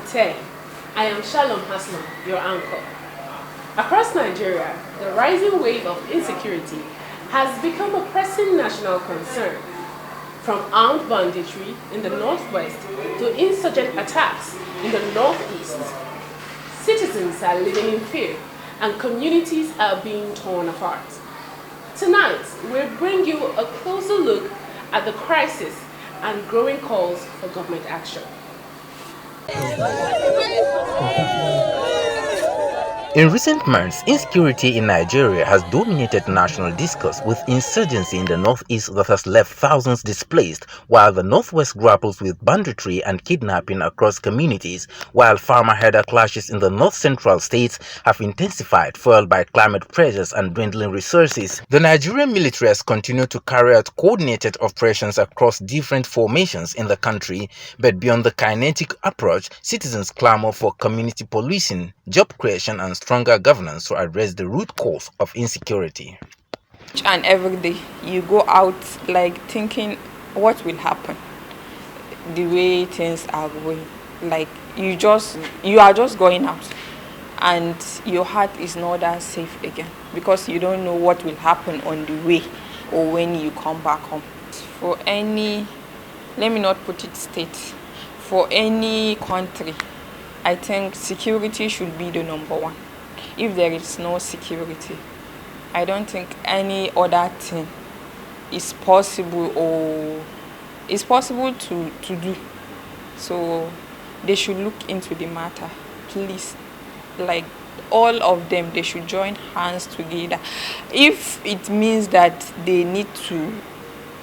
10. I am Shalom Haslam, your anchor. Across Nigeria, the rising wave of insecurity has become a pressing national concern. From armed banditry in the northwest to insurgent attacks in the northeast, citizens are living in fear and communities are being torn apart. Tonight, we'll bring you a closer look at the crisis and growing calls for government action. In recent months, insecurity in Nigeria has dominated national discourse, with insurgency in the northeast that has left thousands displaced, while the northwest grapples with banditry and kidnapping across communities, while farmer-herder clashes in the north-central states have intensified, fueled by climate pressures and dwindling resources. The Nigerian military has continued to carry out coordinated operations across different formations in the country, but beyond the kinetic approach, citizens clamor for community policing, job creation, and stronger governance to address the root cause of insecurity. Each and every day you go out like thinking what will happen, the way things are going, like you are just going out and your heart is not that safe again because you don't know what will happen on the way or when you come back home. For any, let me not put it state, for any country, I think security should be the number one. If there is no security, I don't think any other thing is possible or is possible to do. So they should look into the matter, please. Like all of them, they should join hands together. If it means that they need to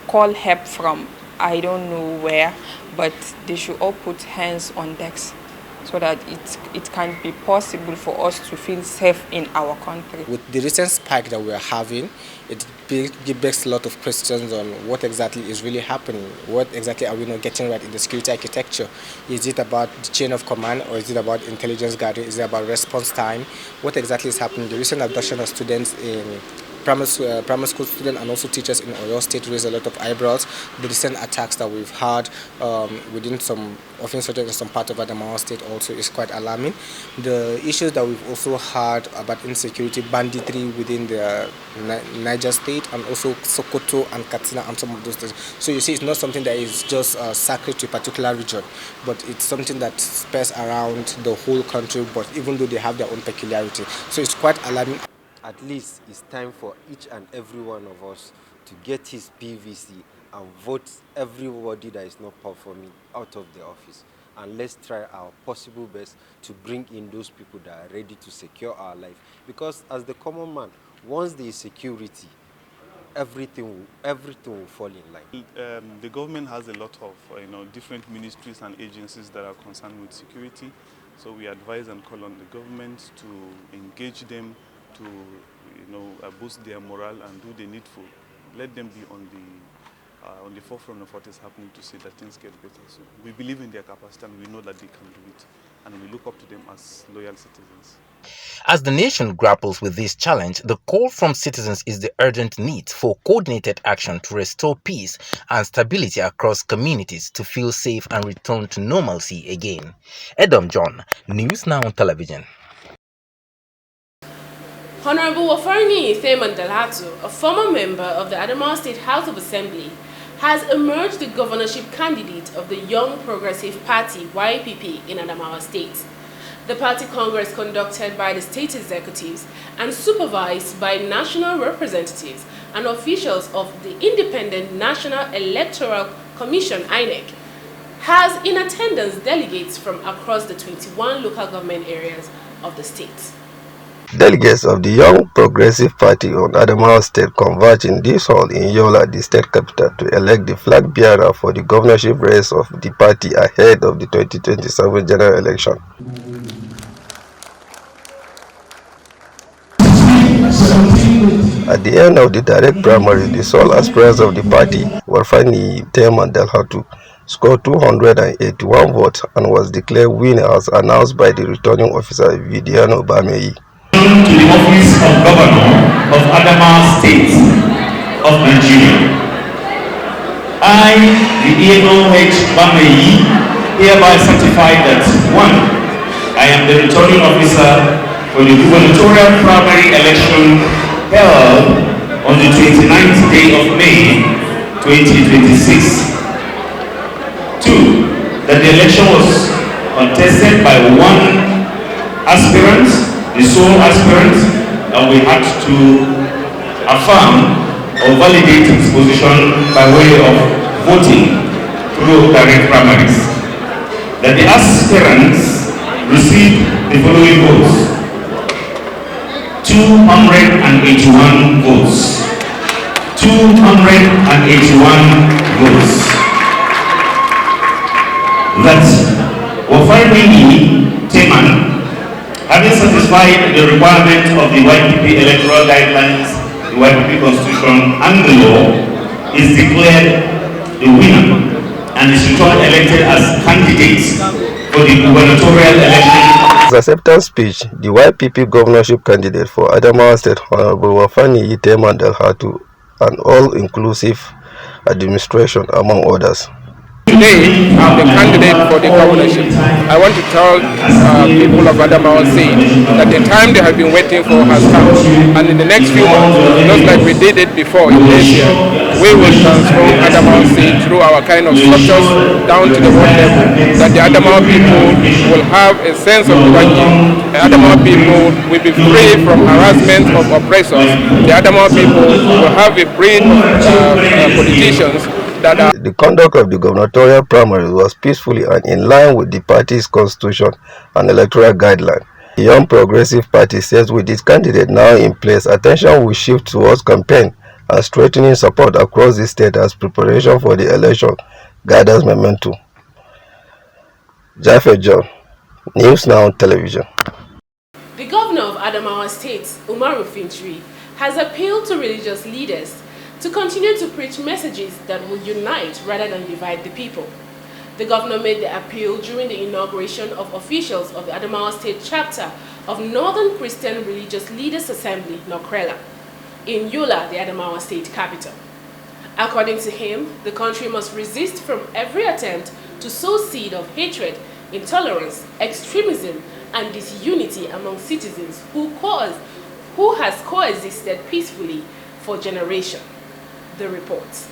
call help from I don't know where, but they should all put hands on decks, so that it can be possible for us to feel safe in our country. With the recent spike that we are having, it begs a lot of questions on what exactly is really happening. What exactly are we not getting right in the security architecture? Is it about the chain of command, or is it about intelligence gathering? Is it about response time? What exactly is happening? The recent abduction of students in primary school students and also teachers in Oyo State raised a lot of eyebrows. The recent attacks that we've had within some of insurgents in some part of Adamawa State also is quite alarming. The issues that we've also had about insecurity, banditry within the Niger State and also Sokoto and Katsina and some of those things. So you see, it's not something that is just sacred to a particular region, but it's something that spreads around the whole country, but even though they have their own peculiarity. So it's quite alarming. At least it's time for each and every one of us to get his PVC and vote everybody that is not performing out of the office. And let's try our possible best to bring in those people that are ready to secure our life. Because as the common man, once there is security, everything will fall in line. The government has a lot of different ministries and agencies that are concerned with security. So we advise and call on the government to engage them, to boost their morale and do the needful. Let them be on the forefront of what is happening to see that things get better. So we believe in their capacity and we know that they can do it, and we look up to them as loyal citizens. As the nation grapples with this challenge, the call from citizens is the urgent need for coordinated action to restore peace and stability across communities to feel safe and return to normalcy again. Edom John, NEWSNOW Television. Honorable Wafarni Theman Dalhatu, a former member of the Adamawa State House of Assembly, has emerged the governorship candidate of the Young Progressive Party YPP in Adamawa State. The party congress conducted by the state executives and supervised by national representatives and officials of the Independent National Electoral Commission (INEC) has in attendance delegates from across the 21 local government areas of the state. Delegates of the Young Progressive Party on Adamawa State converged in this hall in Yola, the state capital, to elect the flag bearer for the governorship race of the party ahead of the 2027 general election. At the end of the direct primary, the sole aspirants of the party, Warfani Teman Dalhatu, scored 281 votes and was declared winner as announced by the returning officer Vidiano Bameyi. To the office of Governor of Adamawa State of Nigeria, I, Vidiano H. Bameyi, hereby certify that 1. I am the returning officer for the gubernatorial primary election held on the 29th day of May 2026. 2. That the election was contested by one aspirant, the sole aspirant, and we had to affirm or validate his position by way of voting through direct primaries. That the aspirants received the following votes: 281 votes. 281 votes. That Wafarini Teman, having satisfied the requirement of the YPP electoral guidelines, the YPP constitution and the law, is declared the winner and is returned elected as candidate for the gubernatorial election. In his acceptance speech, the YPP governorship candidate for Adamawa State, Honorable Wafani Iteman Delhatu, an all-inclusive administration, among others. Today, I'm the candidate for the governorship. I want to tell people of Adamawa State that the time they have been waiting for has come. And in the next few months, just like we did it before in this year, we will transform Adamawa State through our kind of structures down to the world level. That the Adamawa people will have a sense of belonging. The Adamawa people will be free from harassment of oppressors. The Adamawa people will have a breed of politicians. The conduct of the gubernatorial primary was peacefully and in line with the party's constitution and electoral guidelines. The Young Progressive Party says with its candidate now in place, attention will shift towards campaign and strengthening support across the state as preparation for the election gathers momentum. Jaffe John, NEWSNOW Television. The governor of Adamawa State, Umaru Fintri, has appealed to religious leaders to continue to preach messages that will unite rather than divide the people. The governor made the appeal during the inauguration of officials of the Adamawa State chapter of Northern Christian Religious Leaders Assembly, NOCRELA, in Yola, the Adamawa State capital. According to him, the country must resist from every attempt to sow seed of hatred, intolerance, extremism, and disunity among citizens who has coexisted peacefully for generations. The report.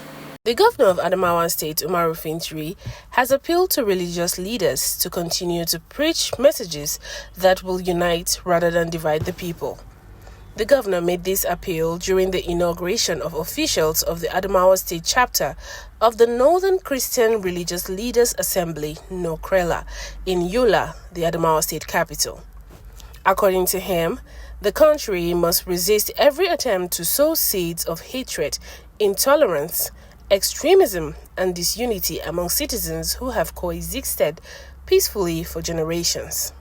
The governor of Adamawa State, Umaru Fintri, has appealed to religious leaders to continue to preach messages that will unite rather than divide the people. The governor made this appeal during the inauguration of officials of the Adamawa State chapter of the Northern Christian Religious Leaders Assembly, NOCRELA, in Yola, the Adamawa State capital. According to him, the country must resist every attempt to sow seeds of hatred, intolerance, extremism, and disunity among citizens who have coexisted peacefully for generations.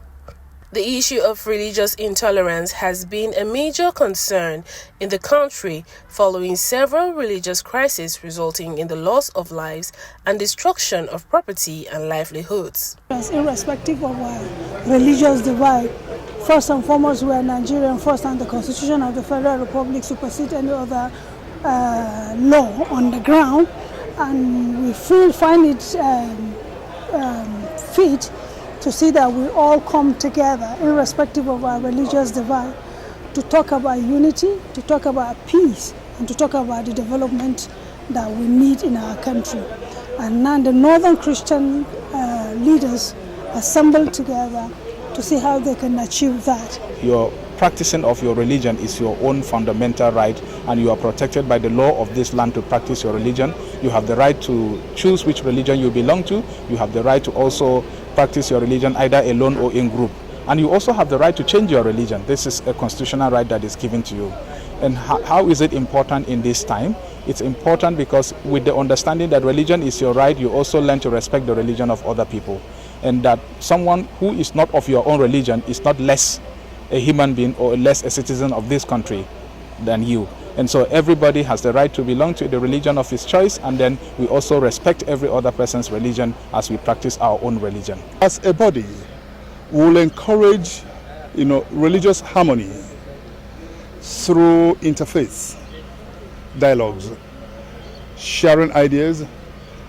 The issue of religious intolerance has been a major concern in the country following several religious crises resulting in the loss of lives and destruction of property and livelihoods. Irrespective of our religious divide, first and foremost, we are Nigerian first, and the Constitution of the Federal Republic supersedes any other law on the ground, and we find it fit to see that we all come together, irrespective of our religious divide, to talk about unity, to talk about peace, and to talk about the development that we need in our country. And now the Northern Christian leaders assembled together to see how they can achieve that. Your practicing of your religion is your own fundamental right, and you are protected by the law of this land to practice your religion. You have the right to choose which religion you belong to. You have the right to also practice your religion either alone or in group. And you also have the right to change your religion. This is a constitutional right that is given to you. And how is it important in this time? It's important because with the understanding that religion is your right, you also learn to respect the religion of other people. And that someone who is not of your own religion is not less a human being or less a citizen of this country than you. And so everybody has the right to belong to the religion of his choice, and then we also respect every other person's religion as we practice our own religion. As a body, we will encourage, religious harmony through interfaith dialogues, sharing ideas,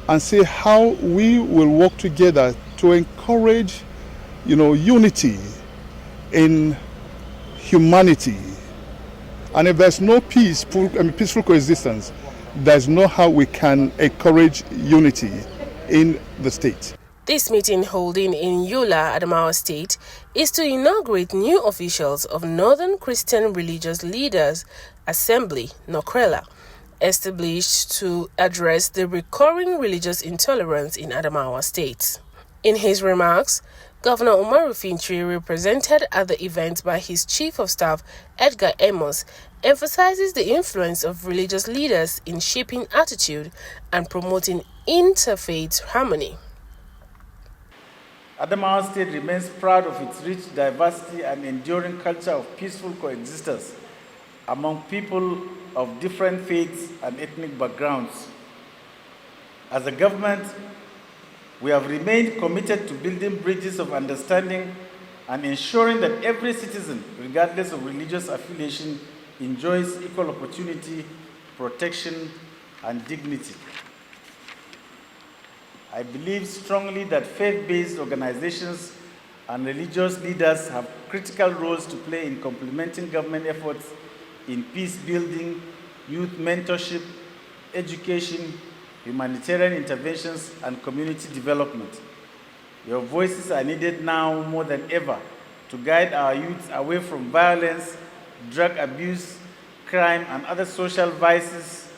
and see how we will work together to encourage, unity in humanity. And if there's no peaceful coexistence, there's no how we can encourage unity in the state. This meeting holding in Yola, Adamawa State, is to inaugurate new officials of Northern Christian Religious Leaders Assembly, NOCRELA, established to address the recurring religious intolerance in Adamawa State. In his remarks, Governor Umaru Fintri, represented at the event by his Chief of Staff, Edgar Amos, emphasizes the influence of religious leaders in shaping attitude and promoting interfaith harmony. Adamawa State remains proud of its rich diversity and enduring culture of peaceful coexistence among people of different faiths and ethnic backgrounds. As a government, we have remained committed to building bridges of understanding and ensuring that every citizen, regardless of religious affiliation, enjoys equal opportunity, protection, and dignity. I believe strongly that faith-based organizations and religious leaders have critical roles to play in complementing government efforts in peace building, youth mentorship, education, humanitarian interventions, and community development. Your voices are needed now more than ever to guide our youth away from violence, drug abuse, crime, and other social vices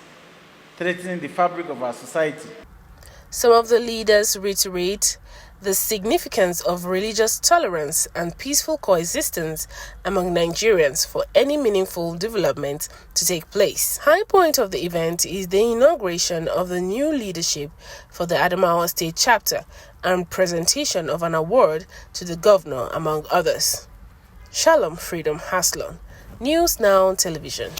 threatening the fabric of our society. Some of the leaders reiterate the significance of religious tolerance and peaceful coexistence among Nigerians for any meaningful development to take place. High point of the event is the inauguration of the new leadership for the Adamawa State chapter and presentation of an award to the governor, among others. Shalom Freedom Haslon, News Now Television.